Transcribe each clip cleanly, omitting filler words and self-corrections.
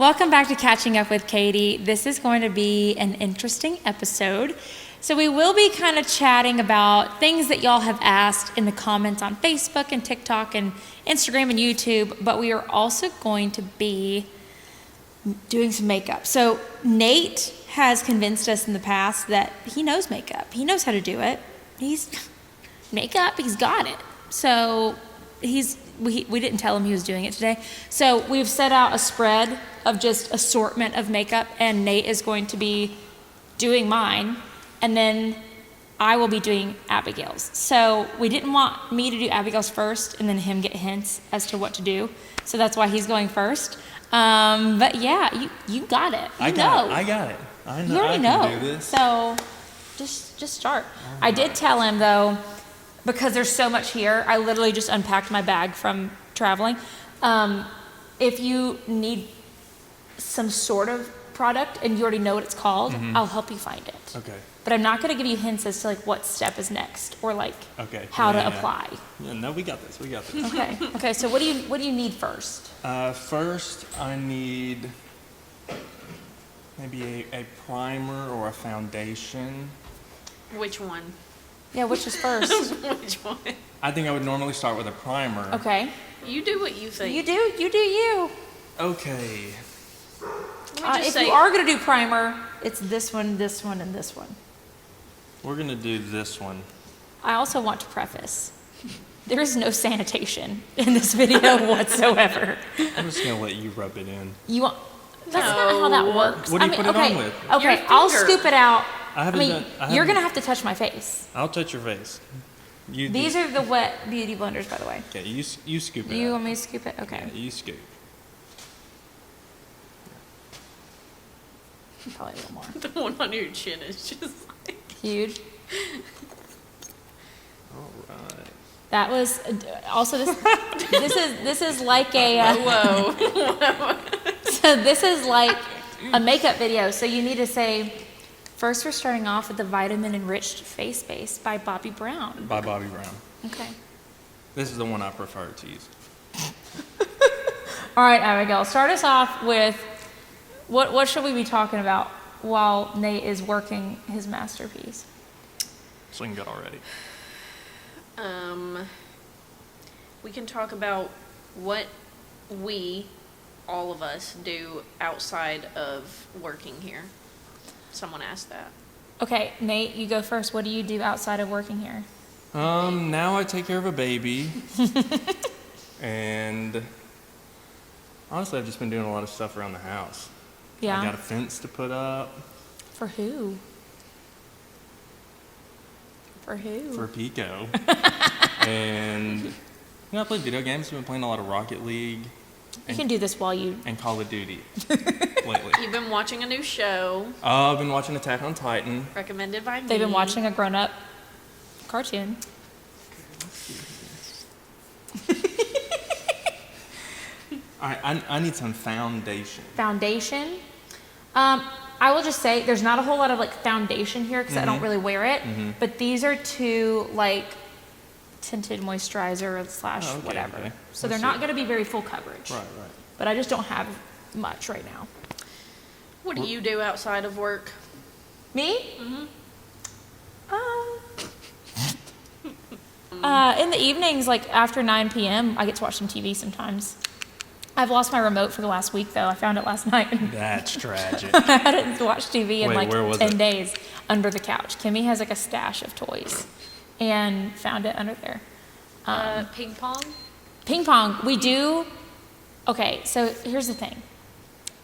Welcome back to Catching Up with Katie. This is going to be an interesting episode. So we will be kind of chatting about things that y'all have asked in the comments on Facebook and TikTok and Instagram and YouTube, but we are also going to be doing some makeup. So Nate has convinced us in the past that he knows makeup. He knows how to do it. He's got it. So we didn't tell him he was doing it today. So we've set out a spread of just assortment of makeup, and Nate is going to be doing mine, and then I will be doing Abigail's. So we didn't want me to do Abigail's first and then him get hints as to what to do. So that's why he's going first. But yeah, you got it. I got it. I know. You already I know. can do this. So just start. Right. I did tell him though, because there's so much here, I literally just unpacked my bag from traveling. If you need some sort of product and you already know what it's called, I'll help you find it. Okay. But I'm not going to give you hints as to like what step is next or like how to apply. Yeah, no, we got this. Okay. So what do you need first? First, I need maybe a primer or a foundation. Which one? Yeah, which is first? Which one? I think I would normally start with a primer. Okay. You do what you think. You do you. Okay. If you are going to do primer, it's this one, and this one. We're going to do this one. I also want to preface, there is no sanitation in this video whatsoever. I'm just going to let you rub it in. That's not how that works. What do you put it on with? Okay, I'll scoop it out. You're going to have to touch my face. I'll touch your face. These are the wet beauty blenders, by the way. Yeah, you scoop it out. You want me to scoop it? Okay. Yeah, you scoop. Probably a little more. The one on your chin is just like... Huge. All right. That was, also this is like a... Whoa. So this is like a makeup video. So you need to say, first we're starting off with the Vitamin Enriched Face Base by Bobbi Brown. By Bobbi Brown. Okay. This is the one I prefer to use. All right, Abigail, start us off with, what should we be talking about while Nate is working his masterpiece? So we can get all ready. We can talk about what all of us, do outside of working here. Someone asked that. Okay, Nate, you go first. What do you do outside of working here? Now I take care of a baby. And honestly, I've just been doing a lot of stuff around the house. Yeah. I got a fence to put up. For who? For Pico. And I play video games. I've been playing a lot of Rocket League. You can do this while you... And Call of Duty lately. You've been watching a new show. I've been watching Attack on Titan. Recommended by me. They've been watching a grown-up cartoon. All right, I need some foundation. Foundation? I will just say there's not a whole lot of like foundation here because I don't really wear it. But these are two like tinted moisturizer / whatever. Okay. So they're not going to be very full coverage. Right. But I just don't have much right now. What do you do outside of work? Me? In the evenings, like after 9 p.m., I get to watch some TV sometimes. I've lost my remote for the last week, though. I found it last night. That's tragic. I hadn't watched TV in like 10 it? days. Under the couch. Kimmy has like a stash of toys and found it under there. Ping pong? Ping pong. We do. Okay, so here's the thing.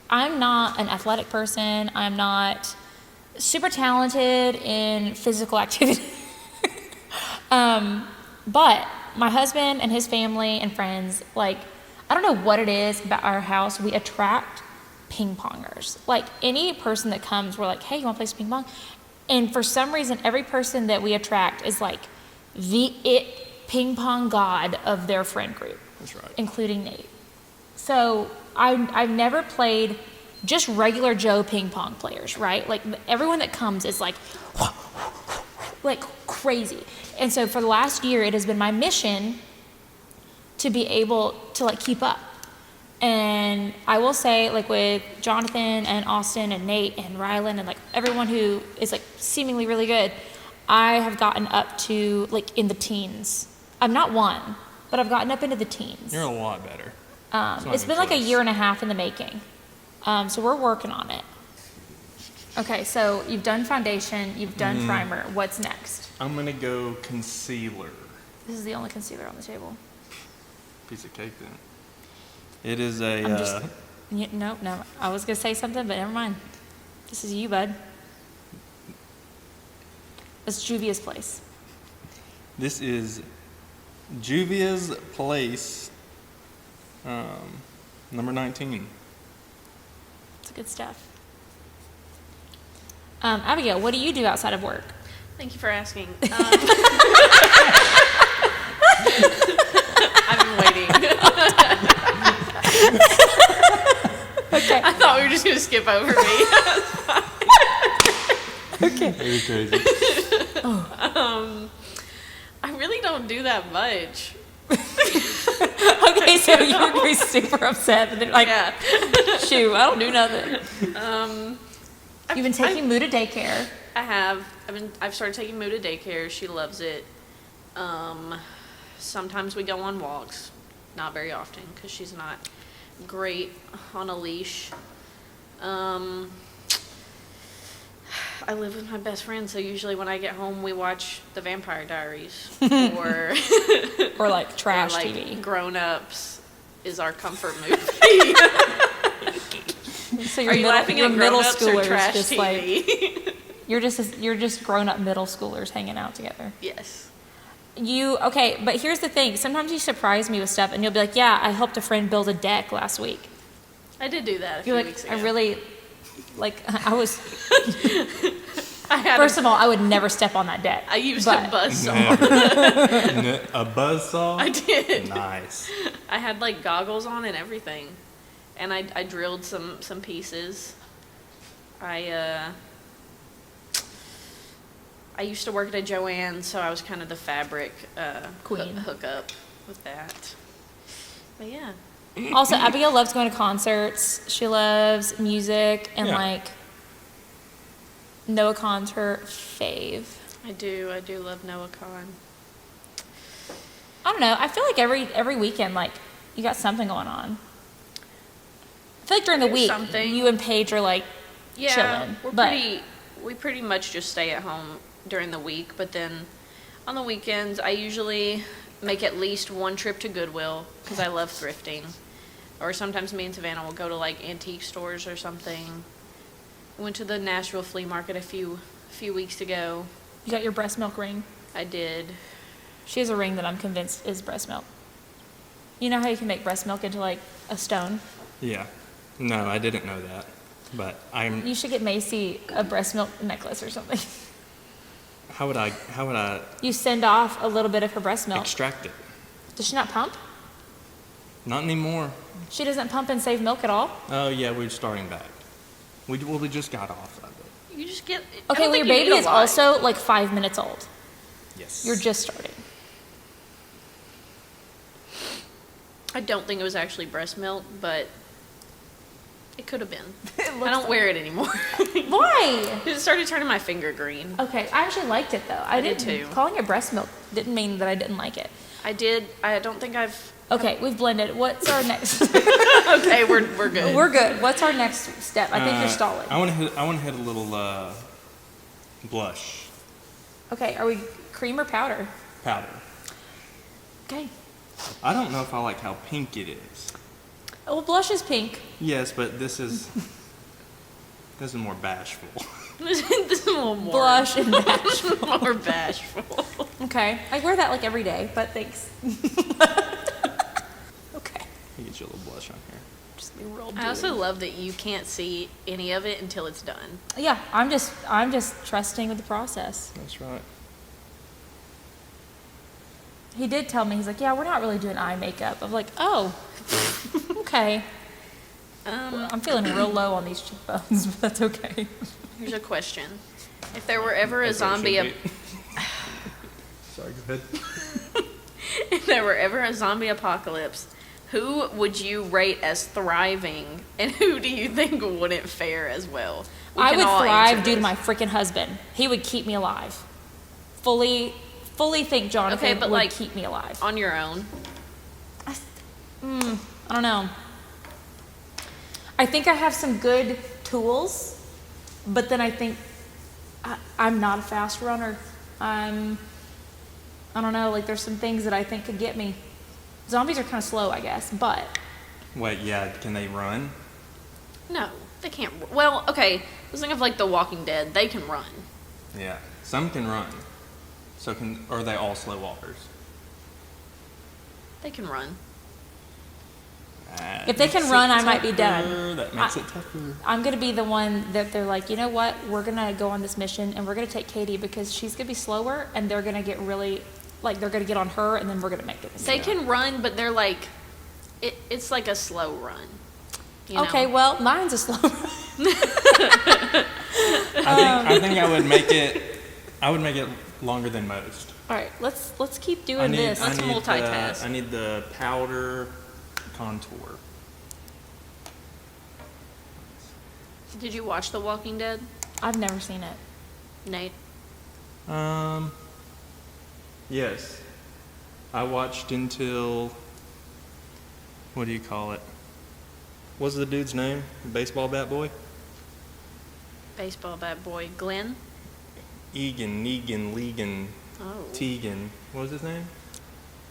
I'm not an athletic person. I'm not super talented in physical activity. But my husband and his family and friends, like, I don't know what it is about our house. We attract ping pongers. Like any person that comes, we're like, hey, you want to play some ping pong? And for some reason, every person that we attract is like the ping pong god of their friend group. That's right. Including Nate. So I've never played just regular Joe ping pong players, right? Like everyone that comes is like crazy. And so for the last year, it has been my mission to be able to like keep up. And I will say, like with Jonathan and Austin and Nate and Rylan and like everyone who is like seemingly really good, I have gotten up to like in the teens. I'm not one, but I've gotten up into the teens. You're a lot better. It's been like a year and a half in the making. So we're working on it. Okay, so you've done foundation, you've done primer. What's next? I'm gonna go concealer. This is the only concealer on the table. Piece of cake then. It is a. No. I was gonna say something, but never mind. This is you, bud. It's Juvia's Place. This is Juvia's Place, number 19. It's good stuff. Abigail, what do you do outside of work? Thank you for asking. I've been waiting. Okay. I thought we were just going to skip over me. Okay. You're crazy. I really don't do that much. Okay, so you're gonna be super upset, but then like, Yeah. shoot, I don't do nothing. You've been taking Moo to daycare. I have. I've started taking Moo to daycare. She loves it. Sometimes we go on walks. Not very often because she's not great on a leash. I live with my best friend, so usually when I get home, we watch The Vampire Diaries or Or like trash like TV. Grown Ups is our comfort movie. So Are you laughing your at middle Grown Ups or schoolers trash just TV? like you're just grown up middle schoolers hanging out together. Yes. Okay, but here's the thing. Sometimes you surprise me with stuff, and you'll be like, "Yeah, I helped a friend build a deck last week." I did do that a few You're like, weeks ago. I really, like, I was. I had First of all, I would never step on that deck. I used but- a buzzsaw. A buzzsaw? I did. Nice. I had like goggles on and everything, and I drilled some pieces. I used to work at a Joann's, so I was kind of the fabric Queen. hookup with that. But yeah, Also, Abigail loves going to concerts. She loves music, and Yeah. like, Noah Khan's her fave. I do love Noah Khan. I don't know. I feel like every weekend, like, you got something going on. I feel like during the There's week, something. you and Paige are like Yeah, chilling. we pretty much just stay at home during the week, but then on the weekends I usually make at least one trip to Goodwill because I love thrifting. Or sometimes me and Savannah will go to like antique stores or something. We went to the Nashville flea market a few weeks ago. You got your breast milk ring. I did. She has a ring that I'm convinced is breast milk. You know how you can make breast milk into like a stone? Yeah. No, I didn't know that. But You should get Macy a breast milk necklace or something. how would I You send off a little bit of her breast milk. extract it? Does she not pump? Not anymore. She doesn't pump and save milk at all? Oh yeah, we're starting back. We just got off of it. You just get. I Okay, don't well, your think you baby need a is lot. also like 5 minutes old. Yes. You're just starting. I don't think it was actually breast milk, but it could have been. I looks don't like wear it anymore. Why? It started turning my finger green. Okay, I actually liked it though. I did didn't. too. Calling it breast milk didn't mean that I didn't like it. I did. I don't think I've. Okay, we've blended. What's our next? Okay, we're good. We're good. What's our next step? I think you're stalling. I want to hit a little blush Okay, are we cream or powder? powder. Okay. I don't know if I like how pink it is. Oh, well, blush is pink. Yes, but this is more bashful. This is a little more. Blush and bashful. More bashful. Okay, I wear that like every day, but thanks. Okay. Let me get you a little blush on here. Just be real. I also love that you can't see any of it until it's done. Yeah, I'm just trusting with the process. That's right. He did tell me, he's like, yeah, we're not really doing eye makeup. I'm like, oh, okay. I'm feeling real low on these cheekbones, but that's okay. Here's a question: if there were ever a That's what it zombie, should be. Sorry, go ahead. if there were ever a zombie apocalypse, Who would you rate as thriving, and who do you think wouldn't fare as well? I would thrive due to my freaking husband. He would keep me alive. Fully think Jonathan would like, keep me alive. On your own? I don't know. I think I have some good tools, but then I think I'm not a fast runner. I don't know, like there's some things that I think could get me. Zombies are kind of slow, I guess, but. Wait, yeah, can they run? No, they can't. Well, okay, I was thinking of like The Walking Dead. They can run. Yeah, some can run. Or are they all slow walkers? They can run. If they can run, I might be done. That makes it tougher. I'm going to be the one that they're like, you know what? We're going to go on this mission and we're going to take Katie because she's going to be slower and they're going to get really, like, they're going to get on her and then we're going to make it. They can run, but they're like, it's like a slow run. You know? Okay, well, mine's a slow run. I think I would make it longer than most. All right, let's keep doing this. Let's multitask. I need the powder contour. Did you watch The Walking Dead? I've never seen it. Nate? Yes. I watched until, what do you call it? What's the dude's name? Baseball bat boy? Baseball bat boy. Glenn? Negan, Oh. Tegan. What was his name?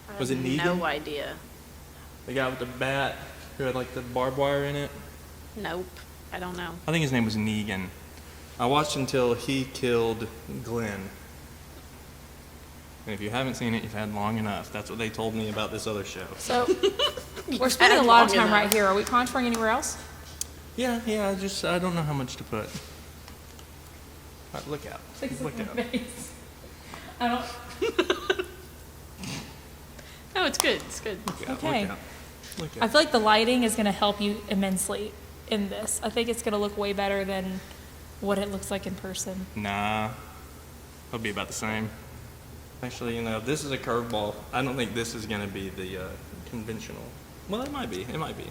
I Was it have Negan? No idea. The guy with the bat who had like the barbed wire in it? Nope. I don't know. I think his name was Negan. I watched until he killed Glenn. And if you haven't seen it, you've had long enough. That's what they told me about this other show. So, we're spending a lot of time right here. Are we contouring anywhere else? Yeah, I don't know how much to put. Look out. Look out. I don't. No, it's good. It's good. Look out. Okay. Look out. Look out. I feel like the lighting is going to help you immensely in this. I think it's going to look way better than what it looks like in person. Nah. It'll be about the same. Actually, this is a curveball. I don't think this is going to be the conventional. Well, it might be. It might be.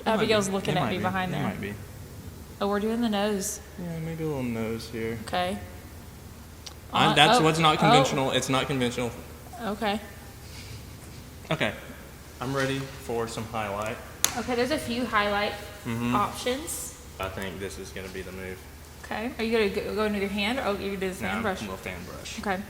Abigail's looking at me behind there. It might be. Oh, we're doing the nose. Yeah, maybe a little nose here. Okay. That's what's not conventional. It's not conventional. Okay. Okay. I'm ready for some highlight. Okay, there's a few highlight options. I think this is going to be the move. Okay. Are you going to go into your hand or you're going to do this fan brush? A little fan brush. Okay.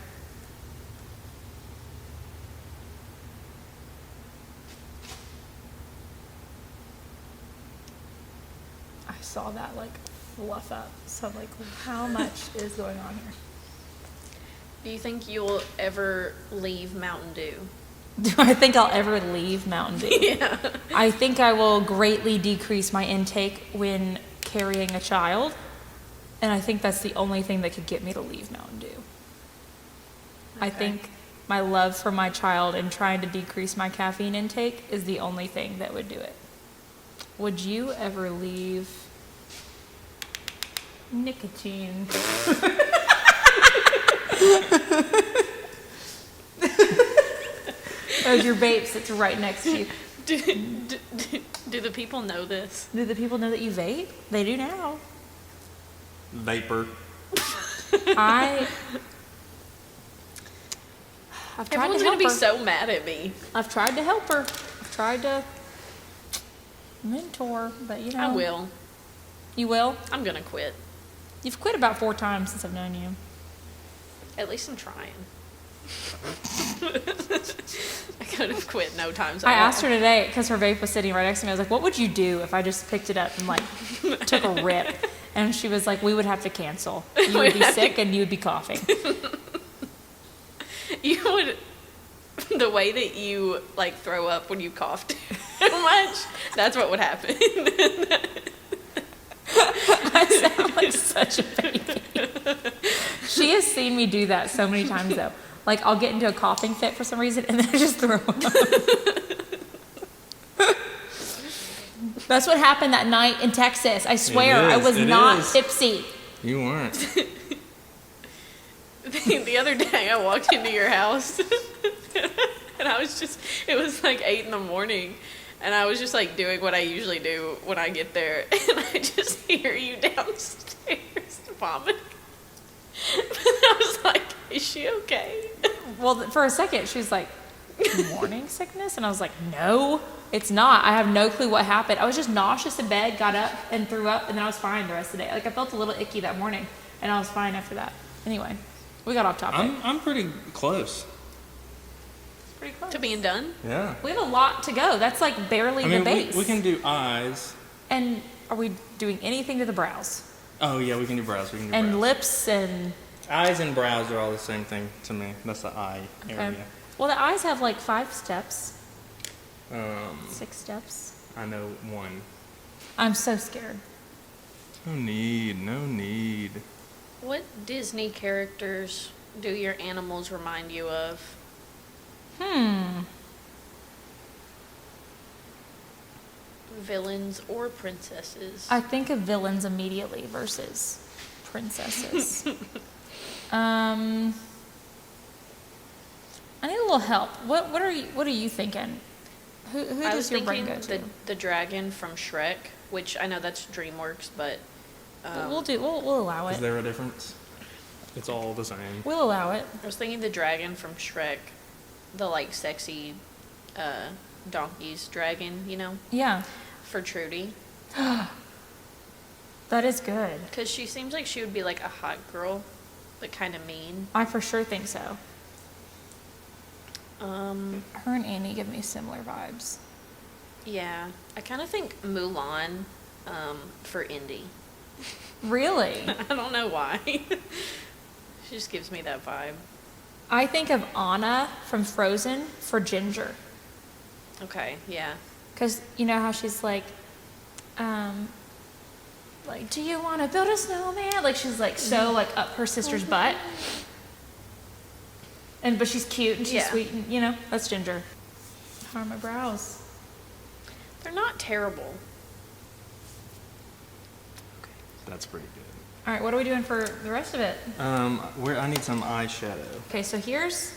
I saw that like fluff up. So I'm like, how much is going on here? Do you think you'll ever leave Mountain Dew? Do I think I'll ever leave Mountain Dew? Yeah. I think I will greatly decrease my intake when carrying a child. And I think that's the only thing that could get me to leave Mountain Dew. Okay. I think my love for my child and trying to decrease my caffeine intake is the only thing that would do it. Would you ever leave nicotine? There's your vape sits right next to you. Do the people know this? Do the people know that you vape? They do now. Vapor. I've tried Everyone's to gonna help be her. so mad at me. I've tried to help her. I've tried to mentor, but you know. I will. You will? I'm gonna quit. You've quit about 4 times since I've known you. At least I'm trying. I could have quit no times. I asked her today because her vape was sitting right next to me. I was like, "What would you do if I just picked it up and like took a rip?" And she was like, "We would have to cancel. You would be sick and you would be coughing." You would. The way that you like throw up when you cough too much. That's what would happen. I sound like such a baby. She has seen me do that so many times though. Like I'll get into a coughing fit for some reason and then I just throw up. That's what happened that night in Texas. I swear, I was not tipsy. You weren't. The other day I walked into your house And it was like 8 in the morning. And I was just like doing what I usually do when I get there. And I just hear you downstairs vomiting. I was like, is she okay? Well, for a second, she was like, morning sickness? And I was like, no, it's not. I have no clue what happened. I was just nauseous in bed, got up and threw up, and then I was fine the rest of the day. Like, I felt a little icky that morning, and I was fine after that. Anyway, we got off topic. I'm pretty close. Pretty close. To being done? Yeah. We have a lot to go. That's like barely the base. We can do eyes. And are we doing anything to the brows? Oh, yeah, we can do brows. We can do And brows. lips and... Eyes and brows are all the same thing to me. That's the eye area. Well, the eyes have like 5 steps. 6 steps. I know one. I'm so scared. No need. What Disney characters do your animals remind you of? Villains or princesses? I think of villains immediately versus princesses. I need a little help. What are you thinking? Who I does was your brain thinking go to? the dragon from Shrek, which I know that's DreamWorks, but We'll allow Is it. there a difference? It's all the same. We'll allow it. I was thinking the dragon from Shrek, the like sexy donkey's dragon, you know, Yeah, for Trudy, that is good. because she seems like she would be like a hot girl, but kind of mean. I for sure think so. Her Her and Annie give me similar vibes. Yeah, I kind of think Mulan for Indy. Really? I don't know why. She just gives me that vibe. I think of Anna from Frozen for Ginger. Okay, yeah. Because you know how she's like, do you want to build a snowman? Like she's like so like up her sister's butt. But she's cute and she's sweet and you know, that's Ginger. How are my brows? They're not terrible. That's pretty good. All right, what are we doing for the rest of it? I need some eyeshadow. Okay, so here's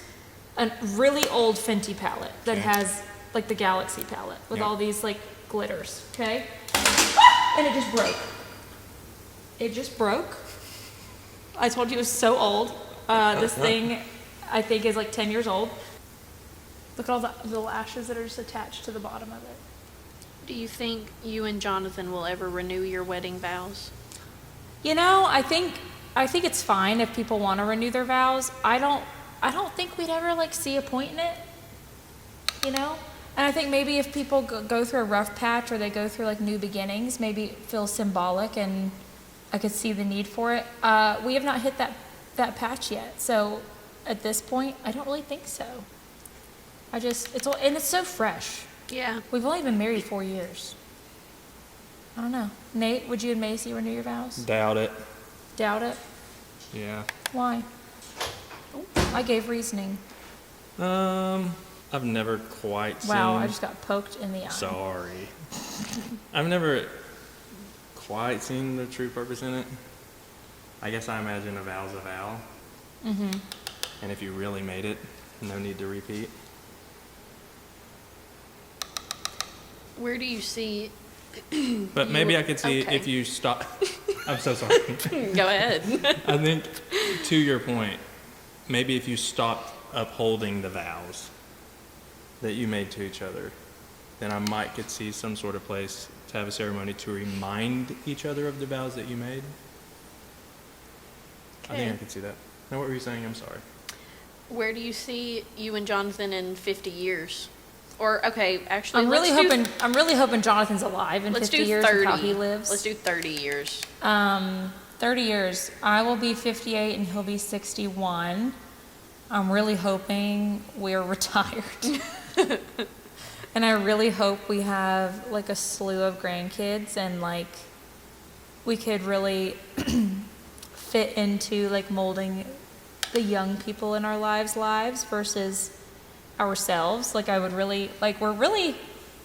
a really old Fenty palette that Okay. has like the Galaxy palette with Yeah. all these like glitters, okay? And it just broke. It just broke. I told you it was so old. This thing, I think, is like 10 years old. Look at all the lashes that are just attached to the bottom of it. Do you think you and Jonathan will ever renew your wedding vows? You know, I think it's fine if people want to renew their vows. I don't think we'd ever like see a point in it. You know? And I think maybe if people go through a rough patch or they go through like new beginnings, maybe it feels symbolic and I could see the need for it. We have not hit that patch yet. So at this point, I don't really think so. It's so fresh. Yeah. We've only been married 4 years. I don't know. Nate, would you and Macy renew your vows? Doubt it. Doubt it? Yeah. Why? I gave reasoning. I've never quite seen. Wow, I just got poked in the eye. Sorry. I've never quite seen the true purpose in it. I guess I imagine a vow's a vow. Mm-hmm. And if you really made it, no need to repeat. Where do you see? But maybe I could see okay. if you stop. I'm so sorry. Go ahead. I think, to your point, maybe if you stopped upholding the vows that you made to each other, then I might could see some sort of place to have a ceremony to remind each other of the vows that you made. I think I could see that. Now, what were you saying? I'm sorry. Where do you see you and Jonathan in 50 years? Or okay, actually, I'm really hoping Jonathan's alive in let's 50 do years 30. of how he lives. Let's do 30 years. 30 years. I will be 58 and he'll be 61. I'm really hoping we're retired. And I really hope we have like a slew of grandkids and like we could really fit into like molding the young people in our lives versus ourselves. Like I would really, like we're really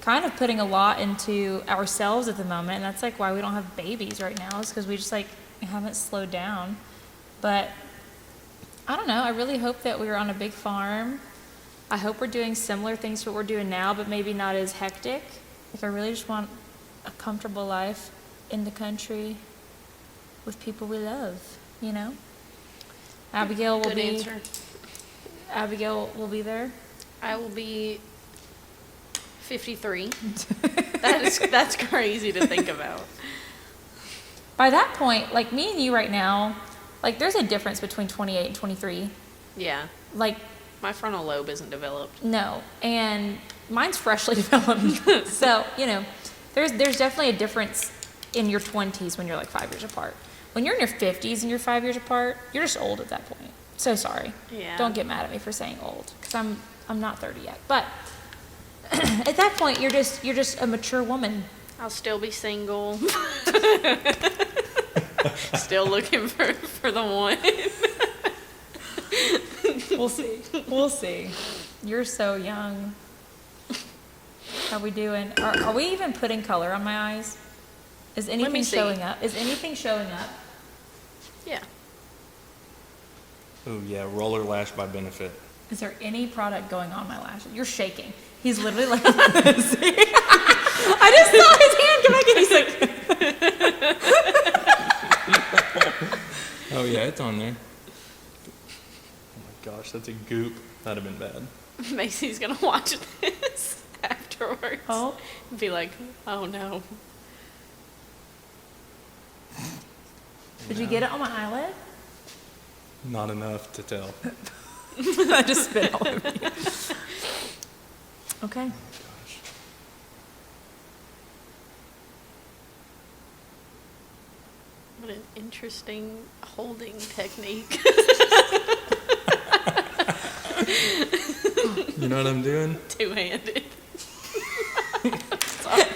kind of putting a lot into ourselves at the moment, and that's like why we don't have babies right now, is because we just like haven't slowed down. But I don't know, I really hope that we were on a big farm I hope we're doing similar things to what we're doing now, but maybe not as hectic. If I really just want a comfortable life in the country with people we love, you know? Abigail will Good be answer. Abigail will be there. I will be 53. That's crazy to think about. By that point, like me and you right now, like there's a difference between 28 and 23. Yeah. Like, My frontal lobe isn't developed. no, and mine's freshly developed. So, you know, there's definitely a difference in your 20s when you're like 5 years apart. When you're in your 50s and you're 5 years apart, you're just old at that point. So sorry. Yeah. Don't get mad at me for saying old, because I'm not 30 yet. But at that point, you're just a mature woman. I'll still be single. Still looking for the one. We'll see. We'll see. You're so young. How we doing? Are we even putting color on my eyes? Is anything see. showing up? Is anything showing up? Yeah. Oh yeah, roller lash by Benefit. Is there any product going on my lashes? You're shaking. He's literally like this. I just saw his hand come back and he's like. Oh yeah, it's on there. Oh my gosh, that's a goop. That'd have been bad. Macy's gonna watch this afterwards. Oh. And be like, oh no. Did you get it on my eyelid? Not enough to tell. I just spit all over you. Okay. Gosh. What an interesting holding technique. You know what I'm doing? Two-handed.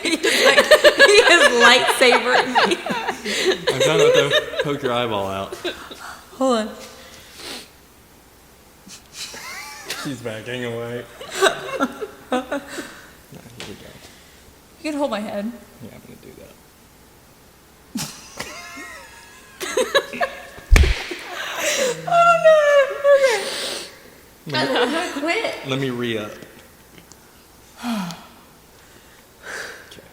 He is lightsaber. I'm trying not to poke your eyeball out. Hold on. She's backing away. No, here we go. You can hold my head. Yeah, I'm gonna do that. Oh no. Okay. I'm gonna quit. Let me re-up. Okay.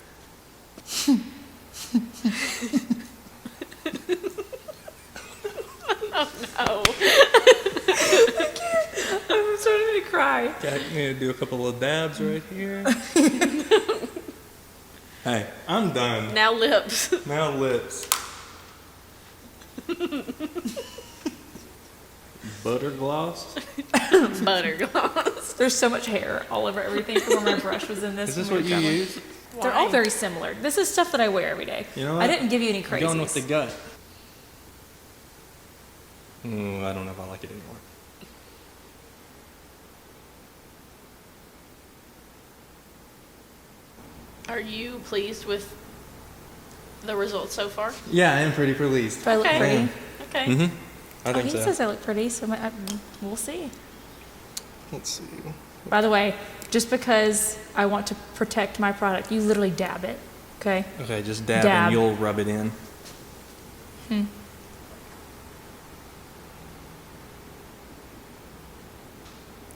Oh. I'm starting to cry. Okay, I'm gonna do a couple of dabs right here. Hey, I'm done. Now lips. Now lips. Butter gloss? Butter gloss. There's so much hair all over everything from where my brush was in this. Is this when what we were you traveling. use? They're all Why? very similar. This is stuff that I wear every day. You know what? I didn't give you any I'm crazies. going with the gut. I don't know if I like it anymore. Are you pleased with the results so far? Yeah, I am pretty pleased. Do I look Okay. pretty? Okay. Mm-hmm. I Oh, think he so. says I look pretty, so we'll see. Let's see. By the way, just because I want to protect my product, you literally dab it, okay? Okay, just dab, Dab. and you'll rub it in.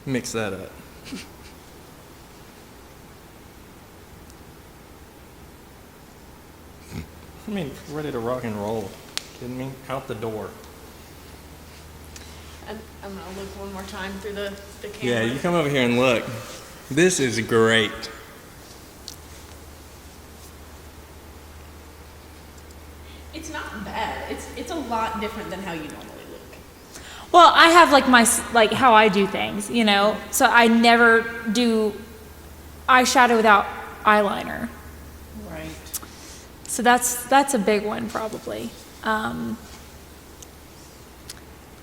Mix that up. I mean, ready to rock and roll. Kidding me? Out the door. I'm gonna look one more time through the camera. Yeah, you come over here and look. This is great. It's not bad. It's a lot different than how you normally look. Well, I have like how I do things, you know? So I never do eyeshadow without eyeliner. Right. So that's a big one probably.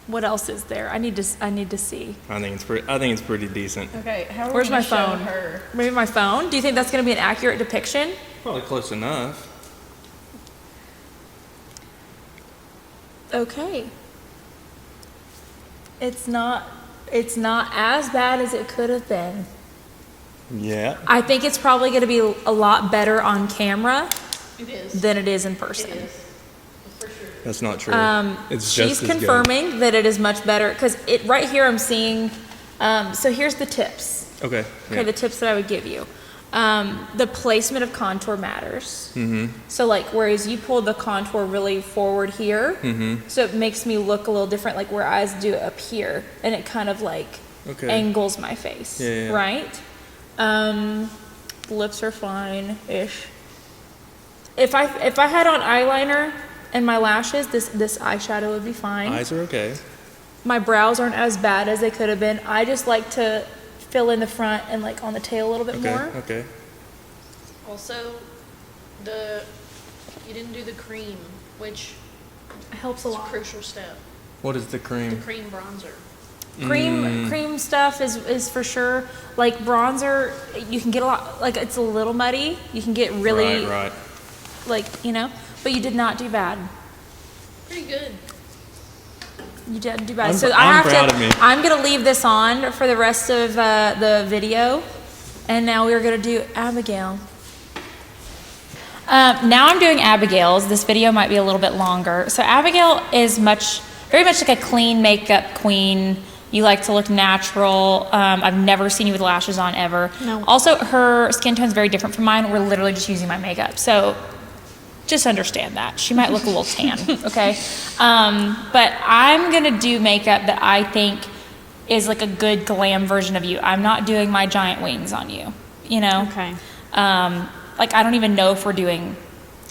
What else is there? I need to see. I think it's pretty decent. Okay. How are Where's we gonna my phone? show her? Maybe my phone? Do you think that's going to be an accurate depiction? Probably close enough. Okay. It's not as bad as it could have been. Yeah. I think it's probably going to be a lot better on camera It is. than it is in person. It is. For sure. That's not true. It's She's just as good. confirming that it is much better because it right here I'm seeing So here's the tips. Okay. Okay, the tips that I would give you. The placement of contour matters. So like, whereas you pull the contour really forward here, so it makes me look a little different, like where eyes do it up here, and it kind of like angles my face, right? Lips are fine-ish. If I had on eyeliner and my lashes, this eyeshadow would be fine. Eyes are okay. My brows aren't as bad as they could have been. I just like to fill in the front and like on the tail a little bit more. Okay. Also, you didn't do the cream, which It helps a is a lot. crucial step. What is the The cream? cream bronzer. Cream stuff is for sure. Like bronzer, you can get a lot, like it's a little muddy. You can get really, Right. like, you know, but you did not do bad. Pretty good. You didn't do bad. I'm proud of me. I'm going to leave this on for the rest of the video. And now we're going to do Abigail. Now I'm doing Abigail's. This video might be a little bit longer. So Abigail is very much like a clean makeup queen. You like to look natural. I've never seen you with lashes on ever. No. Also, her skin tone is very different from mine. We're literally just using my makeup. So just understand that. She might look a little tan, okay? But I'm going to do makeup that I think is like a good glam version of you. I'm not doing my giant wings on you, you know? Okay. Like, I don't even know if we're doing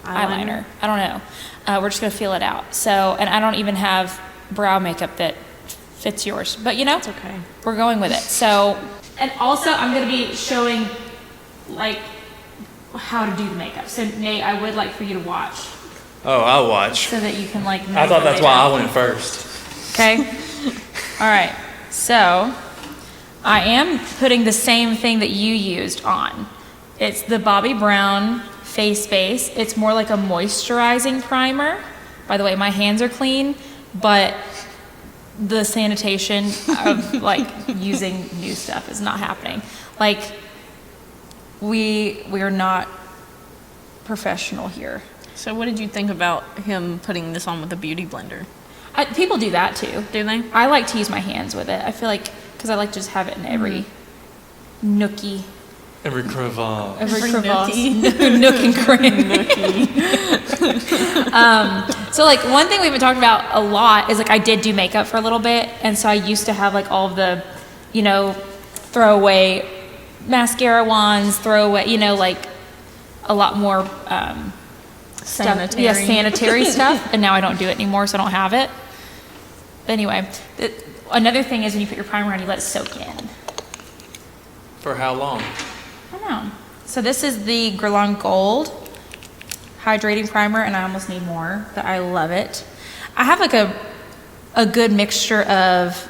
eyeliner. I don't know. We're just going to feel it out. So, and I don't even have brow makeup that fits yours. But, you know, It's okay. we're going with it. So, and also I'm going to be showing, like, how to do the makeup. So, Nate, I would like for you to watch Oh, I'll watch. so that you can, like, I thought that's why I went first. Okay. All right. So I am putting the same thing that you used on. It's the Bobbi Brown face base. It's more like a moisturizing primer. By the way, my hands are clean, but the sanitation of like using new stuff is not happening. Like we are not professional here. So what did you think about him putting this on with a beauty blender? People do that too. Do they? I like to use my hands with it. I feel like, because I like to just have it in every nookie, Every crevasse. every crevasse, nookie. nook and cranny. So like one thing we've been talking about a lot is like I did do makeup for a little bit, and so I used to have like all of the, you know, throwaway mascara wands, throwaway, you know, like a lot more Sanitary. stuff. Yeah, sanitary stuff, and now I don't do it anymore, so I don't have it. But anyway, another thing is when you put your primer on, you let it soak in. For how long? I don't know. So this is the Guerlain Gold hydrating primer, and I almost need more, but I love it. I have like a good mixture of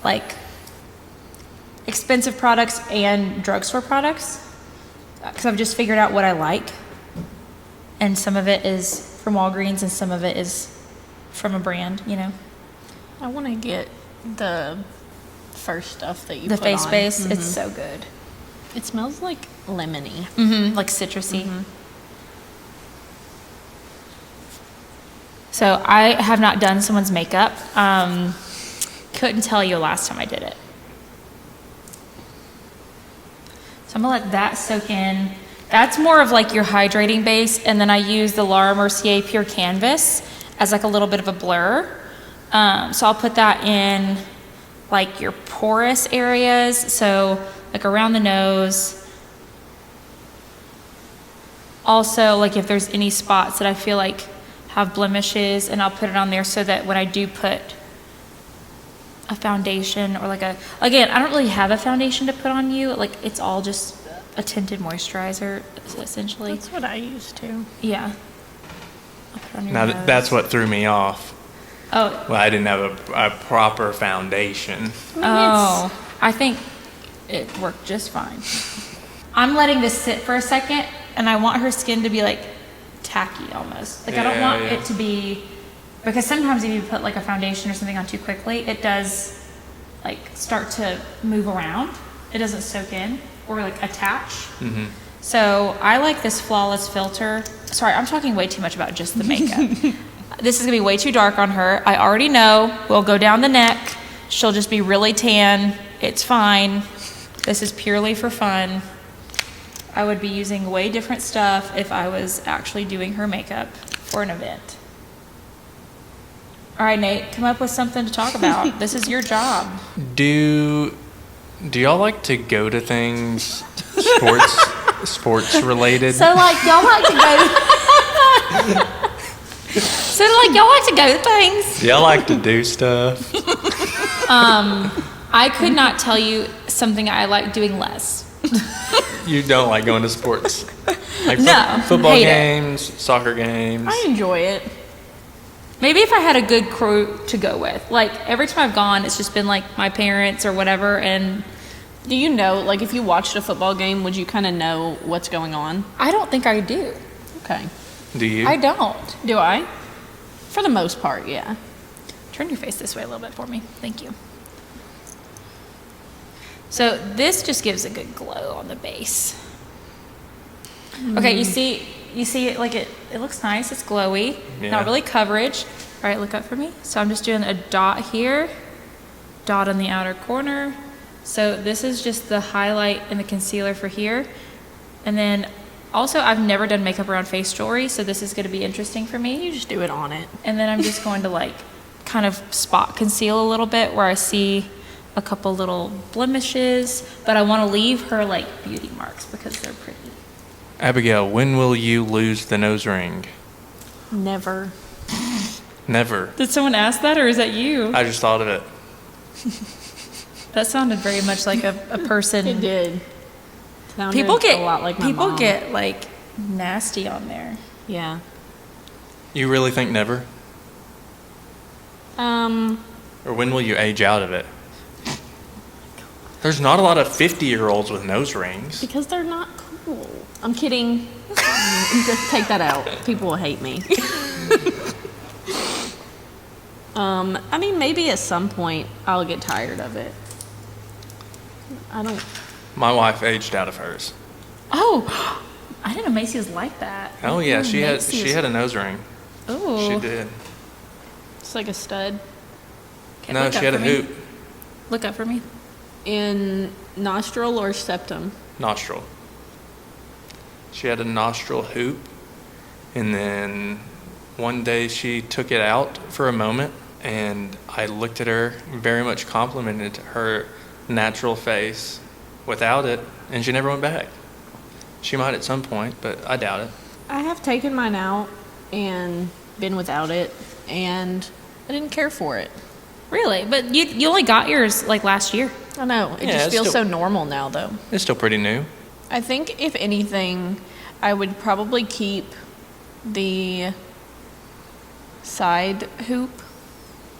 like expensive products and drugstore products, because I've just figured out what I like, and some of it is from Walgreens and some of it is from a brand, you know. I want to get the first stuff that you The put face on. base, it's so good. It smells like lemony. Like citrusy. So I have not done someone's makeup. Couldn't tell you last time I did it. So I'm gonna let that soak in. That's more of like your hydrating base, and then I use the Laura Mercier Pure Canvas as like a little bit of a blur. So I'll put that in like your porous areas, so like around the nose. Also, like if there's any spots that I feel like have blemishes, and I'll put it on there so that when I do put a foundation or like again, I don't really have a foundation to put on you. Like it's all just a tinted moisturizer, essentially. That's what I used to. Yeah. I'll put it on your Now, nose. that's what threw me off. Oh, Well, I didn't have a proper foundation. oh, I think it worked just fine. I'm letting this sit for a second, and I want her skin to be like tacky almost. Like I don't want it to be, because sometimes if you put like a foundation or something on too quickly, it does like start to move around. It doesn't soak in or like attach. So I like this Flawless filter. Sorry, I'm talking way too much about just the makeup. This is gonna be way too dark on her. I already know we'll go down the neck. She'll just be really tan It's fine. This is purely for fun. I would be using way different stuff if I was actually doing her makeup for an event. All right, Nate, come up with something to talk about. This is your job. Do y'all like to go to things sports related? So like y'all like to go to things. Y'all like to do stuff? I could not tell you something I like doing less. You don't like going to sports? Like No, football hate it. games, soccer games. I enjoy it. Maybe if I had a good crew to go with. Like every time I've gone, it's just been like my parents or whatever. And Do you know, like, if you watched a football game, would you kind of know what's going on? I don't think I do. Okay. Do you? I don't. Do I? For the most part, yeah. Turn your face this way a little bit for me. Thank you. So this just gives a good glow on the base. Okay, you see it like it looks nice. It's glowy. Yeah. Not really coverage. All right, look up for me. So I'm just doing a dot here, dot on the outer corner. So this is just the highlight and the concealer for here. And then also I've never done makeup around face jewelry, so this is going to be interesting for me. You just do it on it. And then I'm just going to like kind of spot conceal a little bit where I see a couple little blemishes, but I want to leave her like beauty marks because they're pretty. Abigail, when will you lose the nose ring? Never. Never. Did someone ask that or is that you? I just thought of it. That sounded very much like a person. It did. Sounded People get a lot like my people mom. get like nasty on there. Yeah. You really think never? Or when will you age out of it? There's not a lot of 50-year-olds with nose rings. Because they're not cool. I'm kidding. Just take that out. People will hate me. I mean, maybe at some point I'll get tired of it. I don't. My wife aged out of hers. Oh, I didn't know Macy was like that. Oh yeah, she Macy had a nose ring. Oh, She did. It's like a stud. Okay, No, look she up had a for me. hoop. Look up for me. In nostril or septum? Nostril. She had a nostril hoop, and then one day she took it out for a moment, and I looked at her, very much complimented her natural face without it, and she never went back. She might at some point, but I doubt it. I have taken mine out and been without it, and I didn't care for it. Really? But you only got yours like last year. I know. It Yeah, just it's feels still- so normal now, though. It's still pretty new. I think, if anything, I would probably keep the side hoop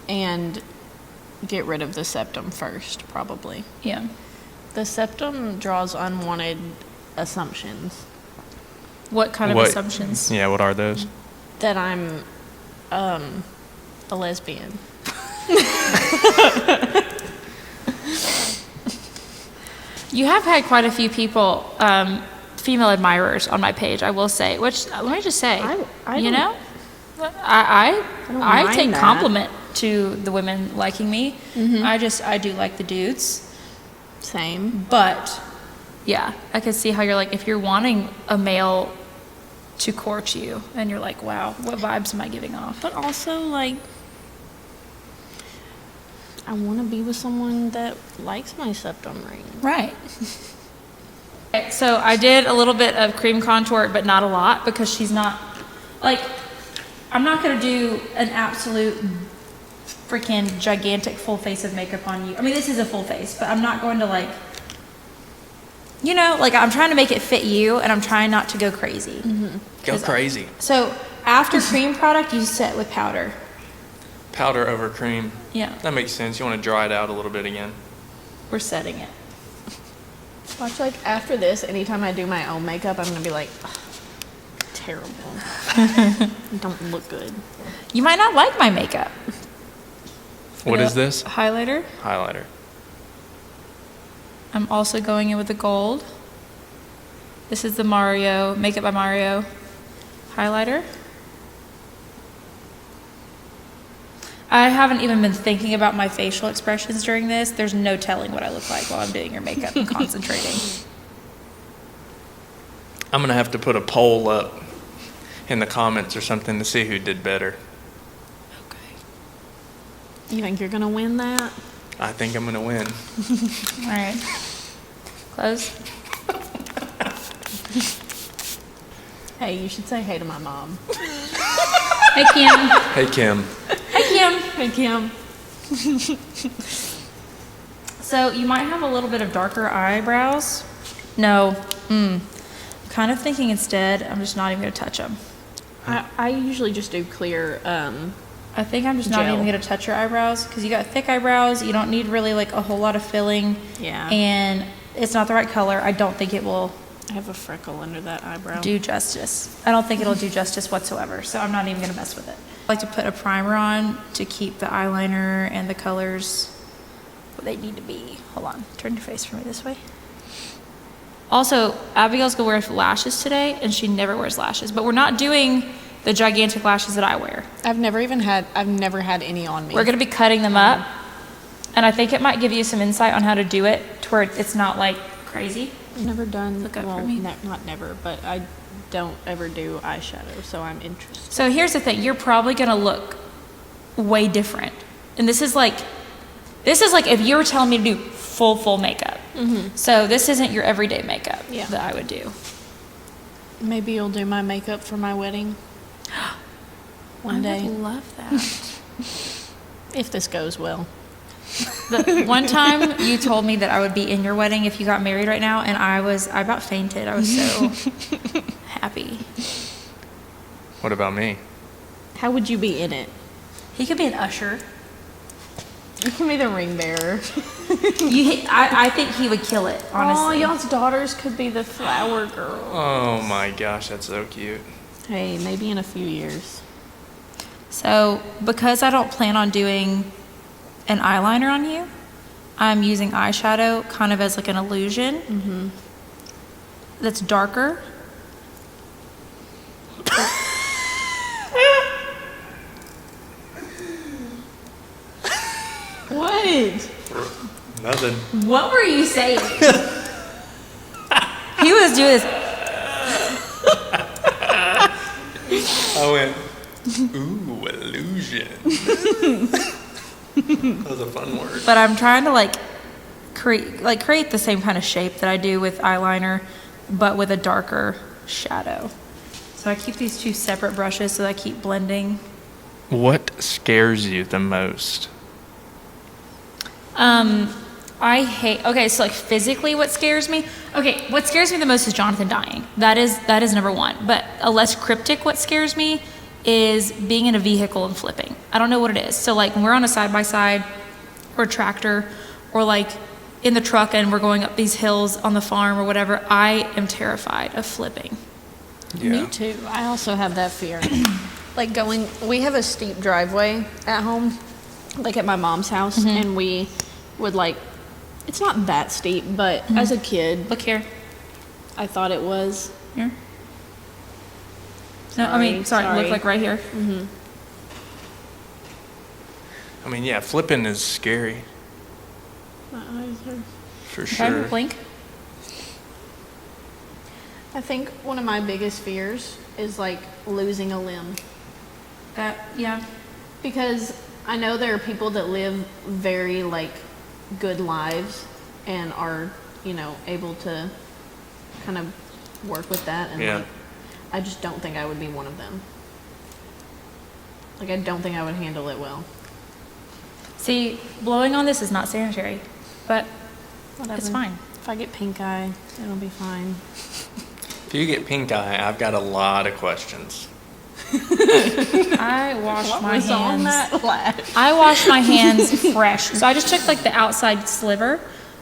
and get rid of the septum first, probably. Yeah. The septum draws unwanted assumptions What kind of What- assumptions? Yeah, what are those? that I'm a lesbian. You have had quite a few people, female admirers on my page, I will say. Which let me just say, I you don't- know, I don't I mind take that. compliment to the women liking me. Mm-hmm. I do like the dudes, Same. but yeah, I can see how you're like if you're wanting a male to court you, and you're like, wow, what vibes am I giving off? But also, like, I want to be with someone that likes my septum ring. Right. Okay, so I did a little bit of cream contour, but not a lot because she's not, like, I'm not going to do an absolute freaking gigantic full face of makeup on you. I mean, this is a full face, but I'm not going to, like, you know, like, I'm trying to make it fit you, and I'm trying not to go crazy. Go crazy. So after cream product, you set with powder. Powder over cream. Yeah, That makes sense. You want to dry it out a little bit again. we're setting it. Watch, like, after this, anytime I do my own makeup, I'm going to be like, "Ugh, terrible. Don't look good. You might not like my makeup. What is this? Highlighter. Highlighter. I'm also going in with the gold. This is the Mario, Makeup by Mario highlighter. I haven't even been thinking about my facial expressions during this. There's no telling what I look like while I'm doing your makeup and concentrating. I'm gonna have to put a poll up in the comments or something to see who did better. Okay. You think you're gonna win that? I think I'm gonna win. All right. Close. Hey, you should say hey to my mom. Hey, Kim. Hey, Kim. Hey, Kim. Hey, Kim. So you might have a little bit of darker eyebrows. No. I'm kind of thinking instead, I'm just not even going to touch them. I usually just do clear. I think I'm just not Gel. even going to touch your eyebrows because you got thick eyebrows. You don't need really like a whole lot of filling. Yeah. And it's not the right color. I don't think it will I have a freckle under that eyebrow. do justice. I don't think it'll do justice whatsoever. So I'm not even going to mess with it. I like to put a primer on to keep the eyeliner and the colors what they need to be. Hold on. Turn your face for me this way. Also, Abigail's going to wear lashes today, and she never wears lashes. But we're not doing the gigantic lashes that I wear. I've never had any on me. We're going to be cutting them up, and I think it might give you some insight on how to do it to where it's not like crazy. I've never done, Look up well, for me. not never, but I don't ever do eyeshadow, so I'm interested. So here's the thing. You're probably going to look way different. And this is like if you were telling me to do full makeup. So this isn't your everyday makeup Yeah. that I would do. Maybe you'll do my makeup for my wedding one day, I would love that. if this goes well. The one time you told me that I would be in your wedding if you got married right now, and I about fainted. I was so happy. What about me? How would you be in it? He could be an usher. You can be the ring bearer. I think he would kill it, honestly. Oh, y'all's daughters could be the flower girl. Oh my gosh, that's so cute. Hey, maybe in a few years. So, because I don't plan on doing an eyeliner on you, I'm using eyeshadow kind of as like an illusion. That's darker. What? Nothing. What were you saying? He was doing this. I went, ooh, illusion. That was a fun word. But I'm trying to create the same kind of shape that I do with eyeliner, but with a darker shadow. So I keep these two separate brushes so that I keep blending. What scares you the most? So like physically what scares me? Okay, what scares me the most is Jonathan dying. That is number one. But a less cryptic what scares me is being in a vehicle and flipping. I don't know what it is. So like when we're on a side-by-side or tractor or like in the truck and we're going up these hills on the farm or whatever, I am terrified of flipping. Yeah. Me too. I also have that fear. We have a steep driveway at home, like at my mom's house, and we would it's not that steep, but as a kid, Look here. I thought it was. Here. No, I mean, sorry, look like right here. I mean, yeah, flipping is scary, My eyes are. for Okay, sure. blink. I think one of my biggest fears is losing a limb, Yeah. because I know there are people that live very good lives and are able to kind of work with that, and Yeah. I just don't think I would be one of them. I don't think I would handle it well. See, blowing on this is not sanitary, but Whatever. it's fine. If I get pink eye, it'll be fine. If you get pink eye, I've got a lot of questions. I washed What my was on hands. that lash? I washed my hands fresh. So I just took the outside sliver.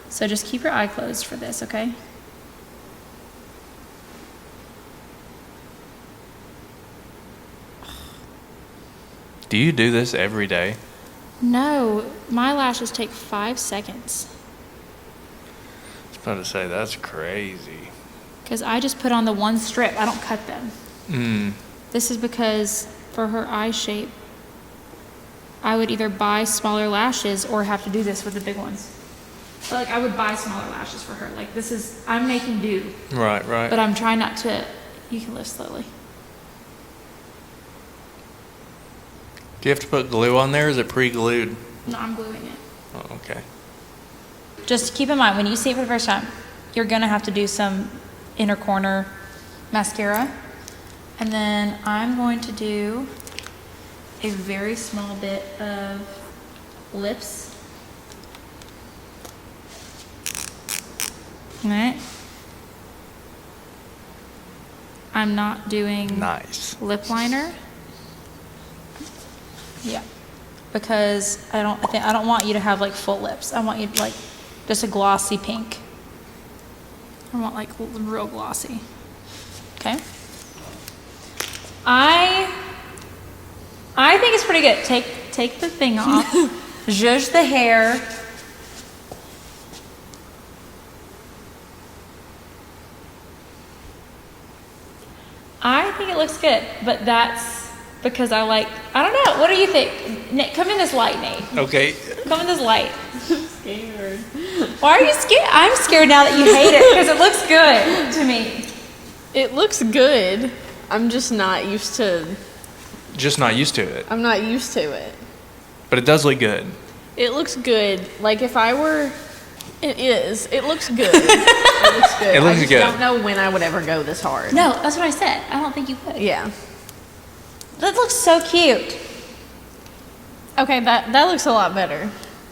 So just keep your eye closed for this, okay? Do you do this every day? No, my lashes take 5 seconds. I was about to say, that's crazy. Because I just put on the one strip. I don't cut them. This is because for her eye shape, I would either buy smaller lashes or have to do this with the big ones. But like I would buy smaller lashes for her. Like this is, I'm making do. Right, right. But I'm trying not to, you can lift slowly. Do you have to put glue on there, or is it pre-glued? No, I'm gluing it. Oh, okay. Just keep in mind, when you see it for the first time, you're gonna have to do some inner corner mascara. And then I'm going to do a very small bit of lips. All right. I'm not doing Nice. lip liner. Yeah, because I don't want you to have like full lips. I want you to like just a glossy pink. I want like real glossy. Okay. I think it's pretty good. Take the thing off. Zhuzh the hair. I think it looks good, but that's because I don't know. What do you think? Nate, come in this light, Nate. Okay. Come in this light. I'm scared. Why are you scared? I'm scared now that you hate it because it looks good to me. It looks good. I'm just not used to. Just not used to it. I'm not used to it. But it does look good. It looks good. Like if I were. It is. It looks good. It looks good. It looks I just good. don't know when I would ever go this hard. No, that's what I said. I don't think you would. Yeah. That looks so cute. Okay, that looks a lot better.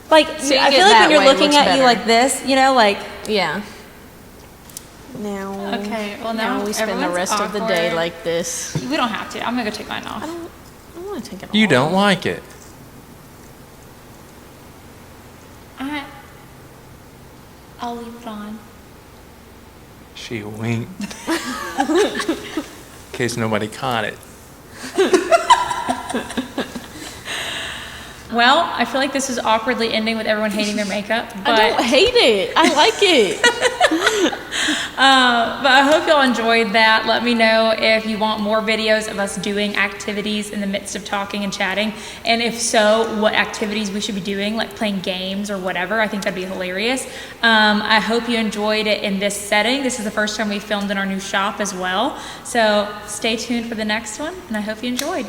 Like, Seeing I it feel like that when you're way looking looks at you better. like this, you know, like. Yeah. Now. Okay, well now we spend the everyone's rest of the day awkward. like this. We don't have to. I'm gonna go take mine off. I don't want to take it off. You don't like it. I'll leave it on. She winked. In case nobody caught it. Well, I feel like this is awkwardly ending with everyone hating their makeup, but I don't hate it. I like it. but I hope y'all enjoyed that. Let me know if you want more videos of us doing activities in the midst of talking and chatting, and if so, what activities we should be doing, like playing games or whatever. I think that'd be hilarious. I hope you enjoyed it in this setting. This is the first time we filmed in our new shop as well, so stay tuned for the next one, and I hope you enjoyed.